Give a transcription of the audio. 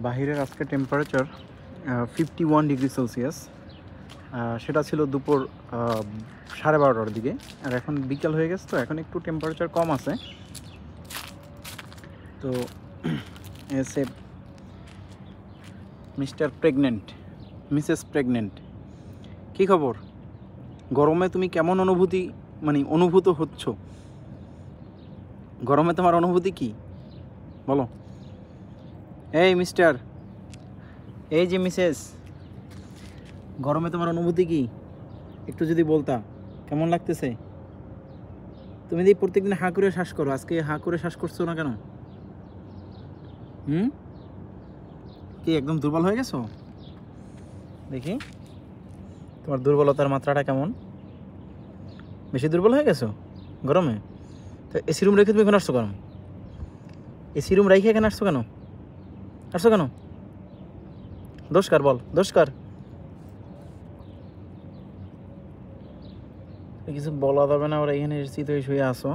বাহিরের আজকে temperature 51 degree Celsius. সেটা ছিল দুপুর 12:30টার দিকে, আর এখন বিকাল হয়ে গেছে, তো এখন একটু টেম্পারেচার কম আছে। তো এসে মিস্টার প্রেগনেন্ট, মিসেস প্রেগনেন্ট, কী খবর? গরমে তুমি কেমন অনুভূত হচ্ছ? গরমে তোমার অনুভূতি কি বলো? এই মিস্টার, এই যে মিসেস, গরমে তোমার অনুভূতি কি একটু যদি বলতা, কেমন লাগতেছে? তুমি যদি প্রত্যেকদিন হাঁ করে শ্বাস করো, আজকে হাঁ করে শ্বাস করছো না কেন? কি একদম দুর্বল হয়ে গেছো? দেখি তোমার দুর্বলতার মাত্রাটা কেমন। বেশি দুর্বল হয়ে গেছো গরমে? তো এসি রুম রেখে তুমি এখানে আসছো কেন? এসি রুম রেখে এখানে আসছো কেন? দোষকার বল, দোষকার। কিছু বলা যাবে না, ওরা এখানে এসেছি তো শুয়ে আসো।